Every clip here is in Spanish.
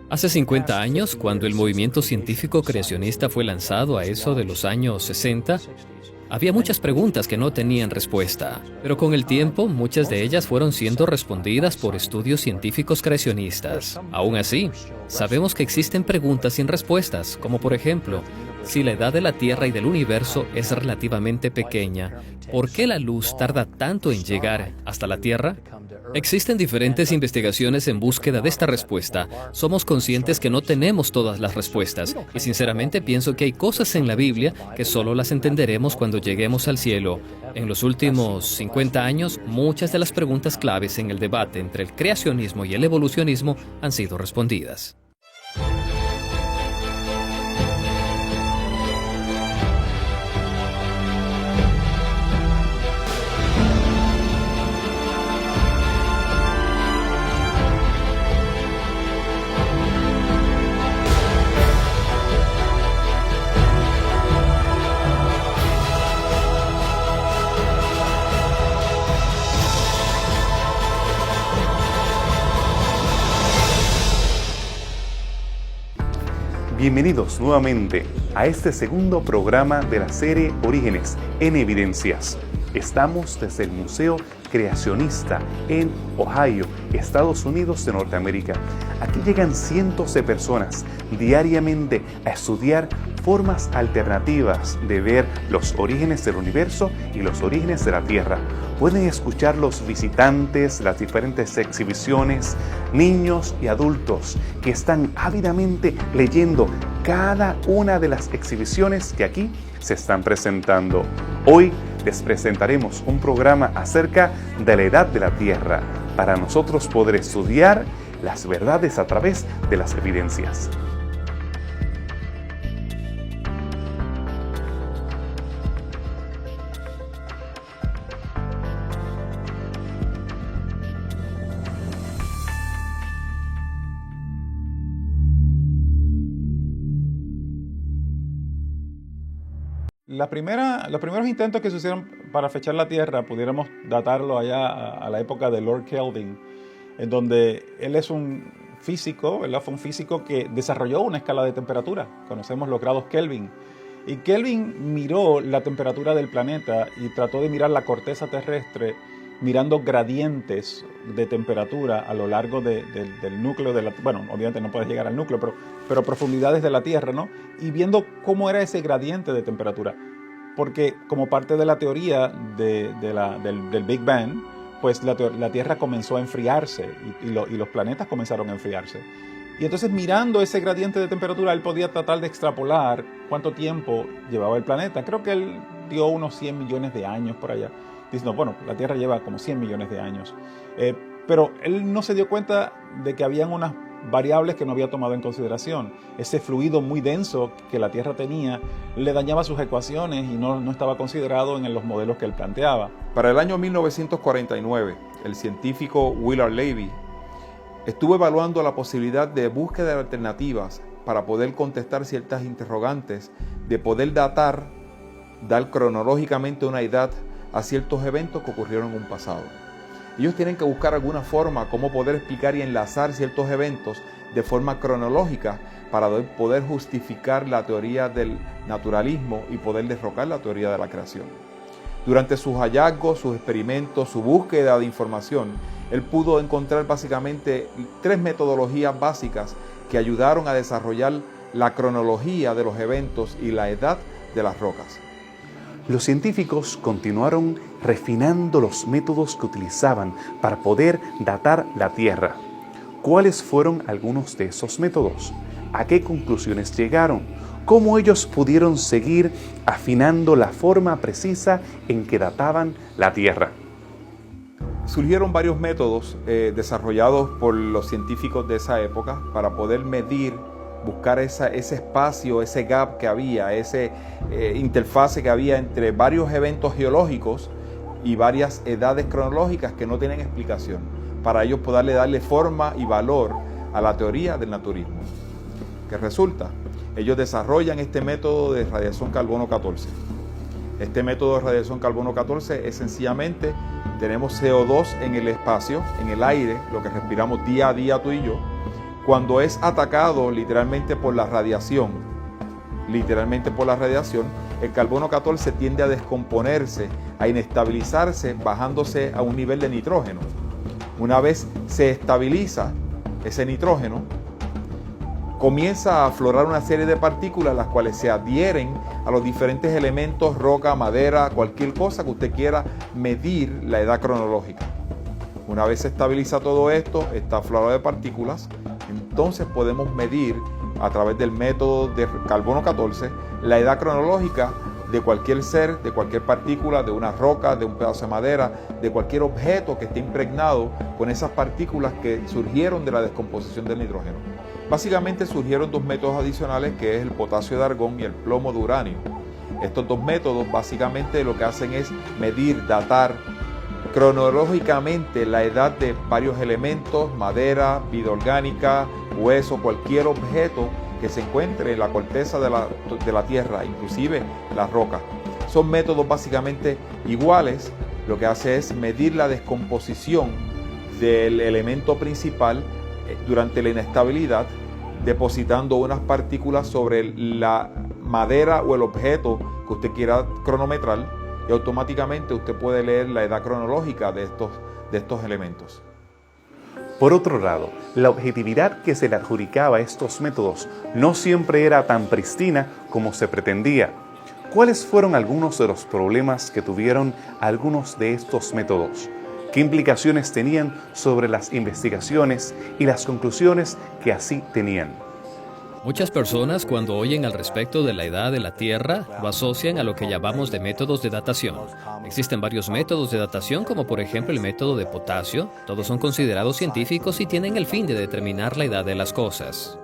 Hace 50 años, cuando el movimiento científico creacionista fue lanzado a eso de los años 60, había muchas preguntas que no tenían respuesta, pero con el tiempo muchas de ellas fueron siendo respondidas por estudios científicos creacionistas. Aún así, sabemos que existen preguntas sin respuestas, como por ejemplo, si la edad de la Tierra y del universo es relativamente pequeña, ¿por qué la luz tarda tanto en llegar hasta la Tierra? Existen diferentes investigaciones en búsqueda de esta respuesta. Somos conscientes que no tenemos todas las respuestas y sinceramente pienso que hay cosas en la Biblia que solo las entenderemos cuando lleguemos al cielo. En los últimos 50 años, muchas de las preguntas claves en el debate entre el creacionismo y el evolucionismo han sido respondidas. Bienvenidos nuevamente a este segundo programa de la serie Orígenes en Evidencias. Estamos desde el Museo Creacionista en Ohio, Estados Unidos de Norteamérica. Aquí llegan cientos de personas diariamente a estudiar formas alternativas de ver los orígenes del universo y los orígenes de la Tierra. Pueden escuchar los visitantes, las diferentes exhibiciones, niños y adultos que están ávidamente leyendo cada una de las exhibiciones que aquí se están presentando. Hoy les presentaremos un programa acerca de la edad de la Tierra para nosotros poder estudiar las verdades a través de las evidencias. Los primeros intentos que se hicieron para fechar la Tierra, pudiéramos datarlo allá a la época de Lord Kelvin, en donde él es un físico, ¿verdad? Fue un físico que desarrolló una escala de temperatura. Conocemos los grados Kelvin. Y Kelvin miró la temperatura del planeta y trató de mirar la corteza terrestre mirando gradientes de temperatura a lo largo del núcleo de la... Bueno, obviamente no puedes llegar al núcleo, pero profundidades de la Tierra, ¿no? Y viendo cómo era ese gradiente de temperatura. Porque como parte de la teoría del Big Bang, pues la Tierra comenzó a enfriarse y los planetas comenzaron a enfriarse. Y entonces mirando ese gradiente de temperatura, él podía tratar de extrapolar cuánto tiempo llevaba el planeta. Creo que él dio unos 100 millones de años por allá. Diciendo, bueno, la Tierra lleva como 100 millones de años. Pero él no se dio cuenta de que habían unas variables que no había tomado en consideración. Ese fluido muy denso que la Tierra tenía le dañaba sus ecuaciones y no estaba considerado en los modelos que él planteaba. Para el año 1949, el científico Willard Levy estuvo evaluando la posibilidad de búsqueda de alternativas para poder contestar ciertas interrogantes, de poder dar cronológicamente una edad a ciertos eventos que ocurrieron en un pasado. Ellos tienen que buscar alguna forma cómo poder explicar y enlazar ciertos eventos de forma cronológica para poder justificar la teoría del naturalismo y poder derrocar la teoría de la creación. Durante sus hallazgos, sus experimentos, su búsqueda de información, él pudo encontrar básicamente 3 metodologías básicas que ayudaron a desarrollar la cronología de los eventos y la edad de las rocas. Los científicos continuaron refinando los métodos que utilizaban para poder datar la Tierra. ¿Cuáles fueron algunos de esos métodos? ¿A qué conclusiones llegaron? ¿Cómo ellos pudieron seguir afinando la forma precisa en que databan la Tierra? Surgieron varios métodos desarrollados por los científicos de esa época para poder medir, buscar ese espacio, ese gap que había, ese interfase que había entre varios eventos geológicos y varias edades cronológicas que no tienen explicación, para ellos poderle darle forma y valor a la teoría del naturismo. ¿Qué resulta? Ellos desarrollan este método de radiación carbono 14. Este método de radiación carbono 14 es sencillamente, tenemos CO2 en el espacio, en el aire, lo que respiramos día a día tú y yo. cuando es atacado literalmente por la radiación, el carbono 14 tiende a descomponerse, a inestabilizarse, bajándose a un nivel de nitrógeno. Una vez se estabiliza ese nitrógeno, comienza a aflorar una serie de partículas las cuales se adhieren a los diferentes elementos, roca, madera, cualquier cosa que usted quiera medir la edad cronológica. Una vez se estabiliza todo esto, esta aflorado de partículas, entonces podemos medir a través del método de carbono 14 la edad cronológica de cualquier ser, de cualquier partícula, de una roca, de un pedazo de madera, de cualquier objeto que esté impregnado con esas partículas que surgieron de la descomposición del nitrógeno. Básicamente surgieron dos métodos adicionales, que es el potasio de argón y el plomo de uranio. Estos dos métodos básicamente lo que hacen es medir, datar cronológicamente la edad de varios elementos, madera, vida orgánica, hueso, cualquier objeto que se encuentre en la corteza de la Tierra, inclusive la roca. Son métodos básicamente iguales. Lo que hace es medir la descomposición del elemento principal durante la inestabilidad, depositando unas partículas sobre la madera o el objeto que usted quiera cronometrar, y automáticamente usted puede leer la edad cronológica de estos elementos. Por otro lado, la objetividad que se le adjudicaba a estos métodos no siempre era tan pristina como se pretendía. ¿Cuáles fueron algunos de los problemas que tuvieron algunos de estos métodos? ¿Qué implicaciones tenían sobre las investigaciones y las conclusiones que así tenían? Muchas personas, cuando oyen al respecto de la edad de la Tierra, lo asocian a lo que llamamos de métodos de datación. Existen varios métodos de datación, como por ejemplo el método de potasio. Todos son considerados científicos y tienen el fin de determinar la edad de las cosas.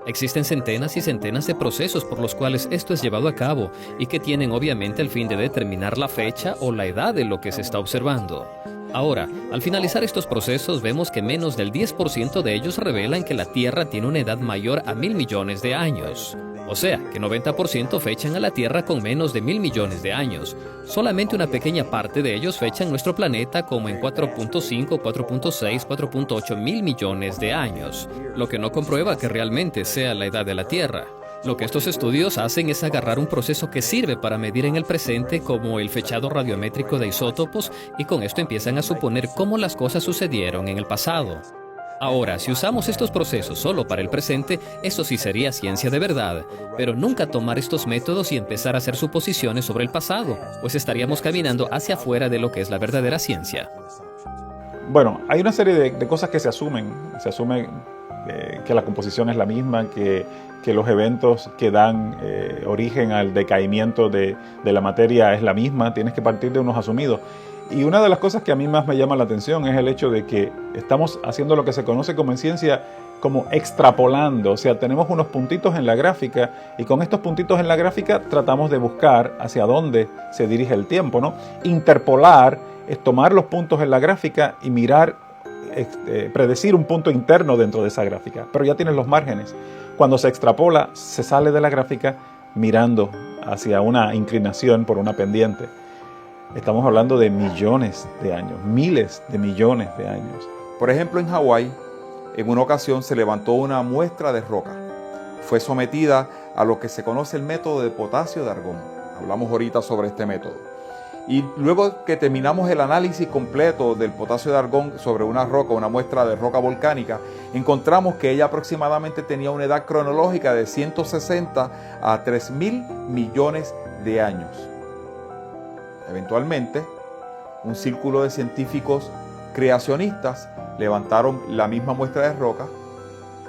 Existen centenas y centenas de procesos por los cuales esto es llevado a cabo y que tienen obviamente el fin de determinar la fecha o la edad de lo que se está observando. Ahora, al finalizar estos procesos vemos que menos del 10% de ellos revelan que la Tierra tiene una edad mayor a 1.000 millones de años. O sea, que 90% fechan a la Tierra con menos de 1.000 millones de años. Solamente una pequeña parte de ellos fechan nuestro planeta como en 4.5, 4.6, 4.8 mil millones de años, lo que no comprueba que realmente sea la edad de la Tierra. Lo que estos estudios hacen es agarrar un proceso que sirve para medir en el presente, como el fechado radiométrico de isótopos, y con esto empiezan a suponer cómo las cosas sucedieron en el pasado. Ahora, si usamos estos procesos solo para el presente, eso sí sería ciencia de verdad, pero nunca tomar estos métodos y empezar a hacer suposiciones sobre el pasado, pues estaríamos caminando hacia afuera de lo que es la verdadera ciencia. Bueno, hay una serie de cosas que se asumen. Se asume que la composición es la misma, que los eventos que dan origen al decaimiento de la materia es la misma. Tienes que partir de unos asumidos. Y una de las cosas que a mí más me llama la atención es el hecho de que estamos haciendo lo que se conoce como en ciencia como extrapolando. O sea, tenemos unos puntitos en la gráfica y con estos puntitos en la gráfica tratamos de buscar hacia dónde se dirige el tiempo, ¿no? Interpolar es tomar los puntos en la gráfica y mirar, predecir un punto interno dentro de esa gráfica, pero ya tienes los márgenes. Cuando se extrapola, se sale de la gráfica mirando hacia una inclinación por una pendiente. Estamos hablando de millones de años, miles de millones de años. Por ejemplo, en Hawái, en una ocasión se levantó una muestra de roca. Fue sometida a lo que se conoce el método de potasio de argón. Hablamos ahorita sobre este método. Y luego que terminamos el análisis completo del potasio de argón sobre una roca, una muestra de roca volcánica, encontramos que ella aproximadamente tenía una edad cronológica de 160 a 3.000 millones de años. Eventualmente, un círculo de científicos creacionistas levantaron la misma muestra de roca,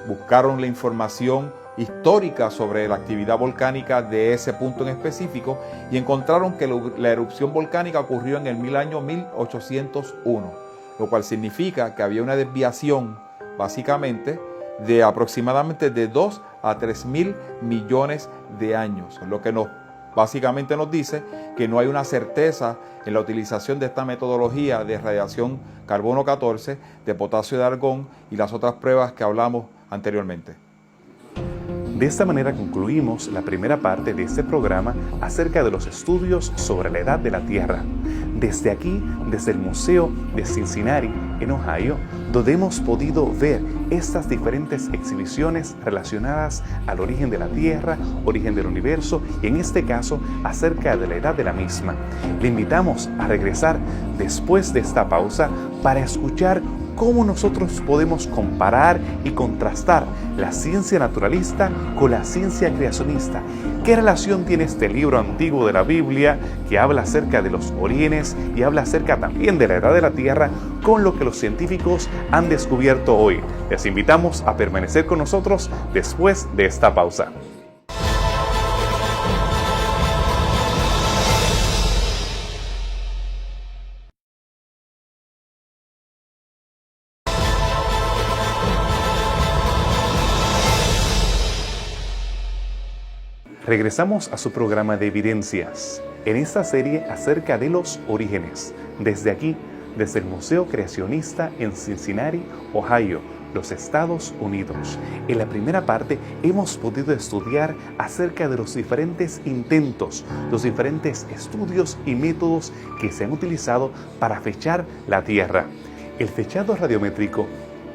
buscaron la información histórica sobre la actividad volcánica de ese punto en específico y encontraron que la erupción volcánica ocurrió en el año 1801, lo cual significa que había una desviación básicamente de aproximadamente de 2 a 3.000 millones de años, lo que básicamente nos dice que no hay una certeza en la utilización de esta metodología de radiación carbono 14, de potasio de argón y las otras pruebas que hablamos anteriormente. De esta manera concluimos la primera parte de este programa acerca de los estudios sobre la edad de la Tierra. Desde aquí, desde el Museo de Cincinnati, en Ohio, donde hemos podido ver estas diferentes exhibiciones relacionadas al origen de la Tierra, origen del universo y en este caso acerca de la edad de la misma. Le invitamos a regresar después de esta pausa para escuchar cómo nosotros podemos comparar y contrastar la ciencia naturalista con la ciencia creacionista. ¿Qué relación tiene este libro antiguo de la Biblia que habla acerca de los orígenes y habla acerca también de la edad de la Tierra con lo que los científicos han descubierto hoy? Les invitamos a permanecer con nosotros después de esta pausa. Regresamos a su programa de Evidencias, en esta serie acerca de los orígenes, desde aquí, desde el Museo Creacionista en Cincinnati, Ohio, los Estados Unidos. En la primera parte hemos podido estudiar acerca de los diferentes intentos, los diferentes estudios y métodos que se han utilizado para fechar la Tierra. El fechado radiométrico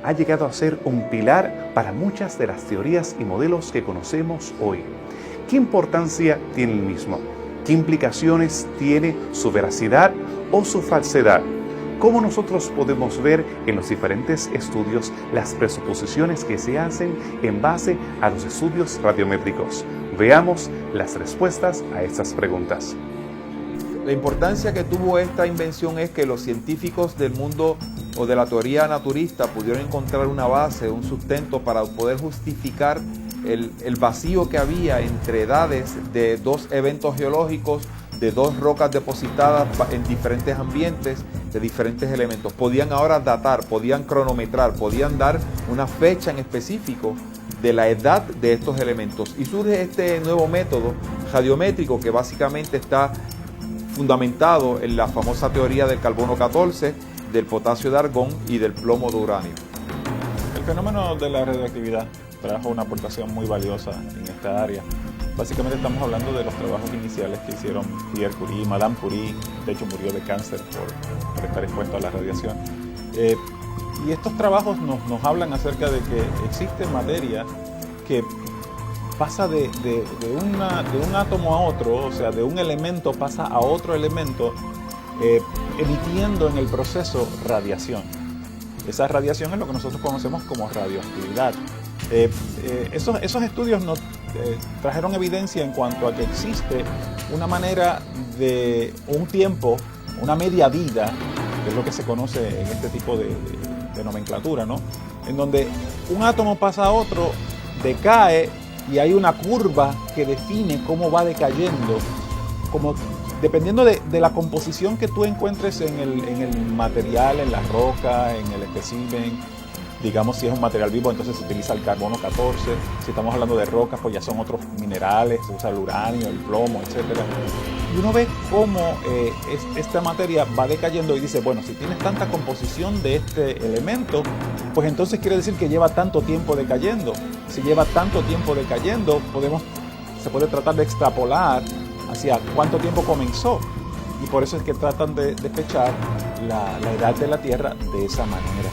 ha llegado a ser un pilar para muchas de las teorías y modelos que conocemos hoy. ¿Qué importancia tiene el mismo? ¿Qué implicaciones tiene su veracidad o su falsedad? ¿Cómo nosotros podemos ver en los diferentes estudios las presuposiciones que se hacen en base a los estudios radiométricos? Veamos las respuestas a estas preguntas. La importancia que tuvo esta invención es que los científicos del mundo o de la teoría naturista pudieron encontrar una base, un sustento para poder justificar el vacío que había entre edades de dos eventos geológicos, de dos rocas depositadas en diferentes ambientes, de diferentes elementos. Podían ahora datar, podían cronometrar, podían dar una fecha en específico de la edad de estos elementos. Y surge este nuevo método radiométrico que básicamente está fundamentado en la famosa teoría del carbono 14, del potasio de argón y del plomo de uranio. El fenómeno de la radioactividad trajo una aportación muy valiosa en esta área. Básicamente estamos hablando de los trabajos iniciales que hicieron Pierre Curie, Madame Curie, de hecho murió de cáncer por estar expuesto a la radiación. Y estos trabajos nos hablan acerca de que existe materia que pasa de un átomo a otro, o sea, de un elemento pasa a otro elemento, emitiendo en el proceso radiación. Esa radiación es lo que nosotros conocemos como radioactividad. Esos estudios nos trajeron evidencia en cuanto a que existe una manera de un tiempo, una media vida, que es lo que se conoce en este tipo de nomenclatura, ¿no? En donde un átomo pasa a otro, decae y hay una curva que define cómo va decayendo, como dependiendo de la composición que tú encuentres en el material, en la roca, en el espécimen. Digamos, si es un material vivo, entonces se utiliza el carbono 14. Si estamos hablando de rocas, pues ya son otros minerales, se usa el uranio, el plomo, etc. Y uno ve cómo esta materia va decayendo y dice, bueno, si tienes tanta composición de este elemento, pues entonces quiere decir que lleva tanto tiempo decayendo. Si lleva tanto tiempo decayendo, se puede tratar de extrapolar hacia cuánto tiempo comenzó. Y por eso es que tratan de fechar la edad de la Tierra de esa manera.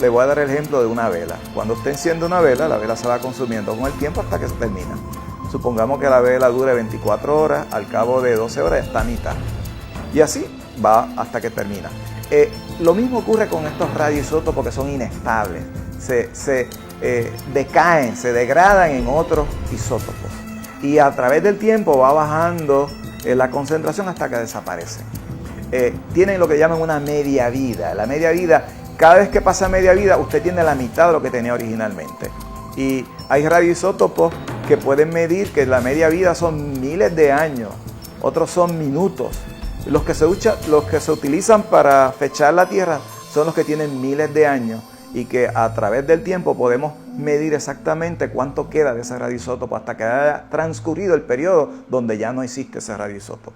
Le voy a dar el ejemplo de una vela. Cuando usted enciende una vela, la vela se va consumiendo con el tiempo hasta que se termina. Supongamos que la vela dure 24 horas, al cabo de 12 horas está a mitad. Y así va hasta que termina. Lo mismo ocurre con estos radioisótopos porque son inestables. Se decaen, se degradan en otros isótopos. Y a través del tiempo va bajando la concentración hasta que desaparecen. Tienen lo que llaman una media vida. La media vida, cada vez que pasa media vida, usted tiene la mitad de lo que tenía originalmente. Y hay radioisótopos que pueden medir que la media vida son miles de años, otros son minutos. Los que se utilizan para fechar la Tierra son los que tienen miles de años y que a través del tiempo podemos medir exactamente cuánto queda de ese radioisótopo hasta que haya transcurrido el periodo donde ya no existe ese radioisótopo.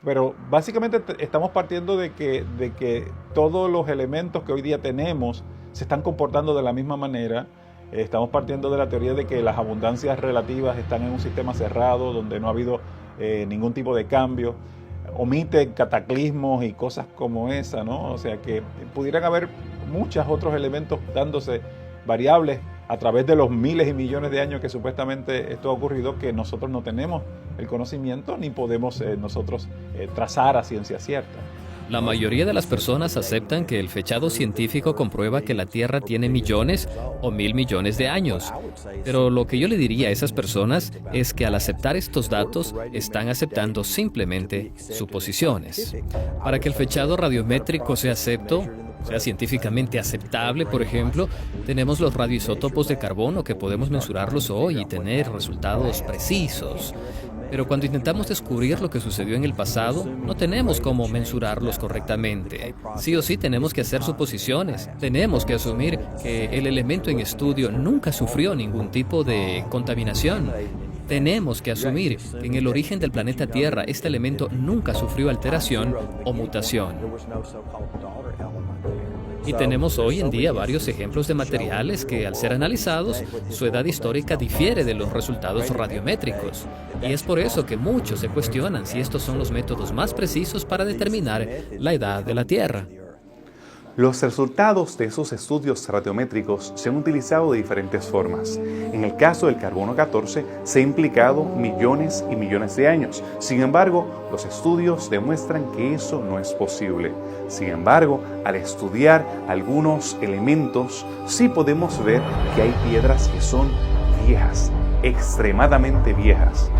Pero básicamente estamos partiendo de que todos los elementos que hoy día tenemos se están comportando de la misma manera. Estamos partiendo de la teoría de que las abundancias relativas están en un sistema cerrado donde no ha habido ningún tipo de cambio. Omite cataclismos y cosas como esa, ¿no? O sea que pudieran haber muchos otros elementos dándose variables a través de los miles y millones de años que supuestamente esto ha ocurrido, que nosotros no tenemos el conocimiento ni podemos nosotros trazar a ciencia cierta. La mayoría de las personas aceptan que el fechado científico comprueba que la Tierra tiene millones o 1.000 millones de años. Pero lo que yo le diría a esas personas es que al aceptar estos datos están aceptando simplemente suposiciones. Para que el fechado radiométrico sea científicamente aceptable, por ejemplo, tenemos los radioisótopos de carbono que podemos mensurarlos hoy y tener resultados precisos. Pero cuando intentamos descubrir lo que sucedió en el pasado, no tenemos cómo mensurarlos correctamente. Sí o sí tenemos que hacer suposiciones. Tenemos que asumir que el elemento en estudio nunca sufrió ningún tipo de contaminación. Tenemos que asumir que en el origen del planeta Tierra este elemento nunca sufrió alteración o mutación. Y tenemos hoy en día varios ejemplos de materiales que, al ser analizados, su edad histórica difiere de los resultados radiométricos. Y es por eso que muchos se cuestionan si estos son los métodos más precisos para determinar la edad de la Tierra. Los resultados de esos estudios radiométricos se han utilizado de diferentes formas. En el caso del carbono 14 se ha implicado millones y millones de años. Sin embargo, los estudios demuestran que eso no es posible. Sin embargo, al estudiar algunos elementos, sí podemos ver que hay piedras que son viejas, extremadamente viejas.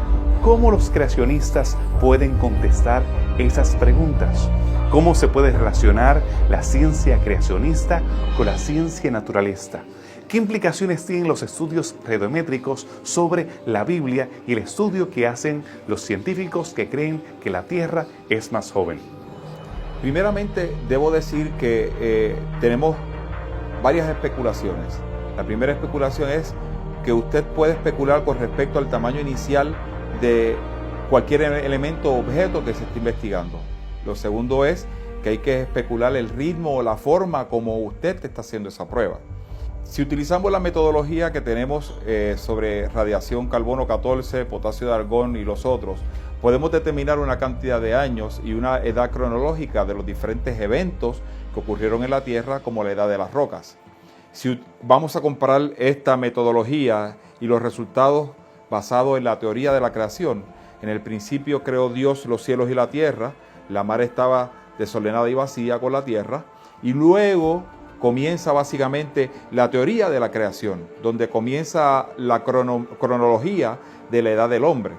¿Cómo los creacionistas pueden contestar esas preguntas? ¿Cómo se puede relacionar la ciencia creacionista con la ciencia naturalista? ¿Qué implicaciones tienen los estudios radiométricos sobre la Biblia y el estudio que hacen los científicos que creen que la Tierra es más joven? Primeramente, debo decir que tenemos varias especulaciones. La primera especulación es que usted puede especular con respecto al tamaño inicial de cualquier elemento o objeto que se esté investigando. Lo segundo es que hay que especular el ritmo o la forma como usted está haciendo esa prueba. Si utilizamos la metodología que tenemos sobre radiación carbono 14, potasio de argón y los otros, podemos determinar una cantidad de años y una edad cronológica de los diferentes eventos que ocurrieron en la Tierra, como la edad de las rocas. Si vamos a comparar esta metodología y los resultados basados en la teoría de la creación, en el principio creó Dios los cielos y la tierra, la mar estaba desordenada y vacía con la tierra, y luego comienza básicamente la teoría de la creación, donde comienza la cronología de la edad del hombre,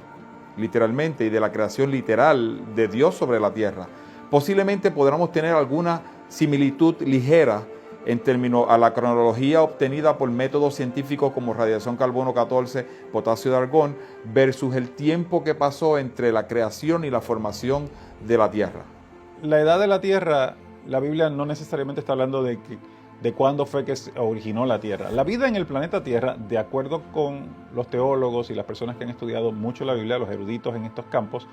literalmente, y de la creación literal de Dios sobre la tierra. Posiblemente podamos tener alguna similitud ligera en términos a la cronología obtenida por métodos científicos como radiación carbono 14, potasio de argón, versus el tiempo que pasó entre la creación y la formación de la Tierra. La edad de la Tierra, la Biblia no necesariamente está hablando de cuándo fue que se originó la Tierra. La vida en el planeta Tierra, de acuerdo con los teólogos y las personas que han estudiado mucho la Biblia, los eruditos en estos campos,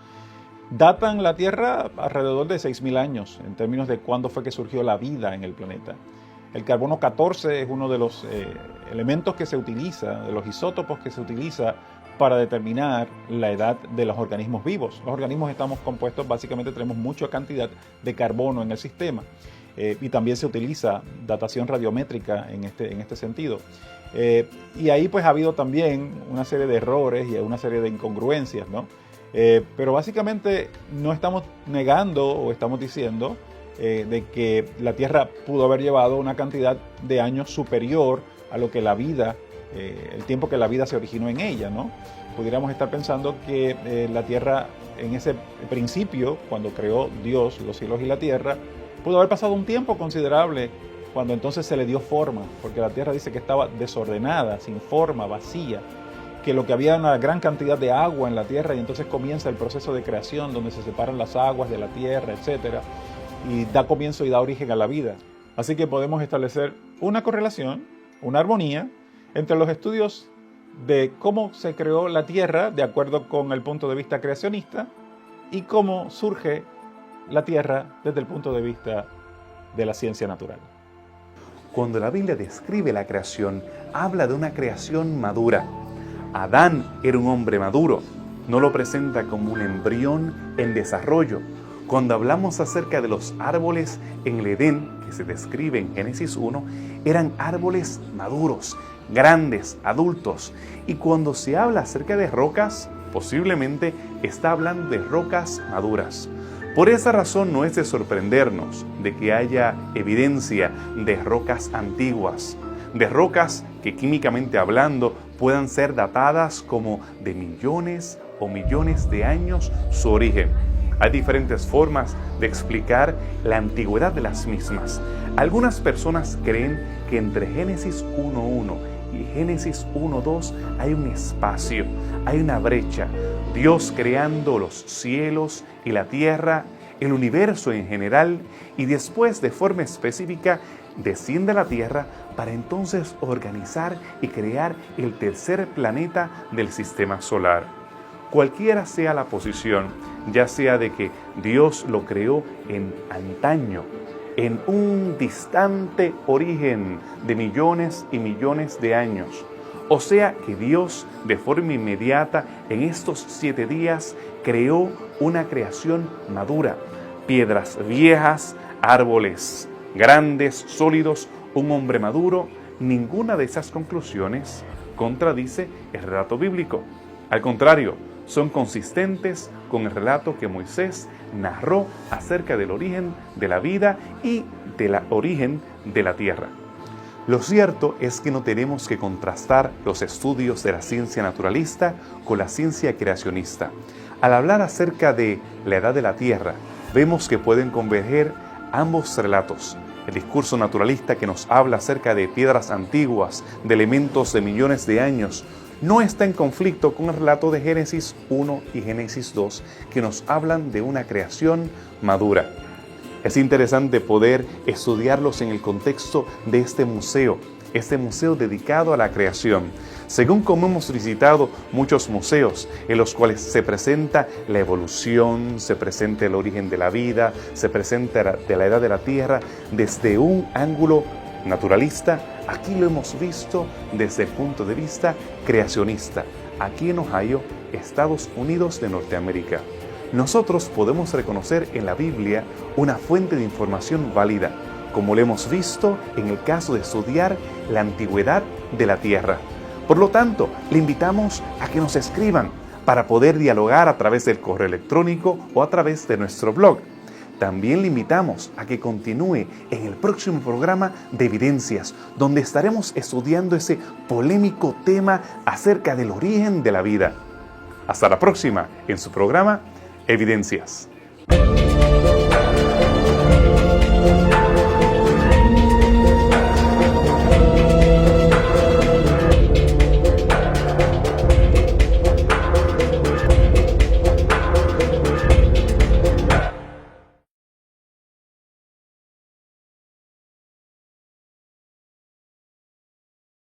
datan la Tierra alrededor de 6.000 años en términos de cuándo fue que surgió la vida en el planeta. El carbono 14 es uno de los elementos que se utiliza, de los isótopos que se utiliza para determinar la edad de los organismos vivos. Los organismos estamos compuestos, básicamente tenemos mucha cantidad de carbono en el sistema y también se utiliza datación radiométrica en este sentido. Y ahí pues ha habido también una serie de errores y una serie de incongruencias, ¿no? Pero básicamente no estamos negando o estamos diciendo de que la Tierra pudo haber llevado una cantidad de años superior a lo que la vida, el tiempo que la vida se originó en ella, ¿no? Pudiéramos estar pensando que la Tierra en ese principio, cuando creó Dios los cielos y la Tierra, pudo haber pasado un tiempo considerable cuando entonces se le dio forma, porque la Tierra dice que estaba desordenada, sin forma, vacía, que lo que había una gran cantidad de agua en la Tierra y entonces comienza el proceso de creación donde se separan las aguas de la Tierra, etcétera, y da comienzo y da origen a la vida. Así que podemos establecer una correlación, una armonía entre los estudios de cómo se creó la Tierra de acuerdo con el punto de vista creacionista y cómo surge la Tierra desde el punto de vista de la ciencia natural. Cuando la Biblia describe la creación, habla de una creación madura. Adán era un hombre maduro, no lo presenta como un embrión en desarrollo. Cuando hablamos acerca de los árboles en el Edén, que se describe en Génesis 1, eran árboles maduros, grandes, adultos. Y cuando se habla acerca de rocas, posiblemente está hablando de rocas maduras. Por esa razón no es de sorprendernos de que haya evidencia de rocas antiguas, de rocas que químicamente hablando puedan ser datadas como de millones o millones de años su origen. Hay diferentes formas de explicar la antigüedad de las mismas. Algunas personas creen que entre Génesis 1.1 y Génesis 1.2 hay un espacio, hay una brecha. Dios creando los cielos y la tierra, el universo en general, y después de forma específica desciende a la tierra para entonces organizar y crear el tercer planeta del sistema solar. Cualquiera sea la posición, ya sea de que Dios lo creó en antaño, en un distante origen de millones y millones de años, o sea que Dios de forma inmediata en estos 7 días creó una creación madura, piedras viejas, árboles grandes, sólidos, un hombre maduro. Ninguna de esas conclusiones contradice el relato bíblico. Al contrario, son consistentes con el relato que Moisés narró acerca del origen de la vida y del origen de la tierra. Lo cierto es que no tenemos que contrastar los estudios de la ciencia naturalista con la ciencia creacionista. Al hablar acerca de la edad de la tierra, vemos que pueden converger ambos relatos. El discurso naturalista que nos habla acerca de piedras antiguas, de elementos de millones de años, no está en conflicto con el relato de Génesis 1 y Génesis 2, que nos hablan de una creación madura. Es interesante poder estudiarlos en el contexto de este museo dedicado a la creación. Según como hemos visitado muchos museos en los cuales se presenta la evolución, se presenta el origen de la vida, se presenta de la edad de la tierra desde un ángulo naturalista, aquí lo hemos visto desde el punto de vista creacionista, aquí en Ohio, Estados Unidos de Norteamérica. Nosotros podemos reconocer en la Biblia una fuente de información válida, como lo hemos visto en el caso de estudiar la antigüedad de la tierra. Por lo tanto, le invitamos a que nos escriban para poder dialogar a través del correo electrónico o a través de nuestro blog. También le invitamos a que continúe en el próximo programa de Evidencias, donde estaremos estudiando ese polémico tema acerca del origen de la vida. Hasta la próxima en su programa Evidencias.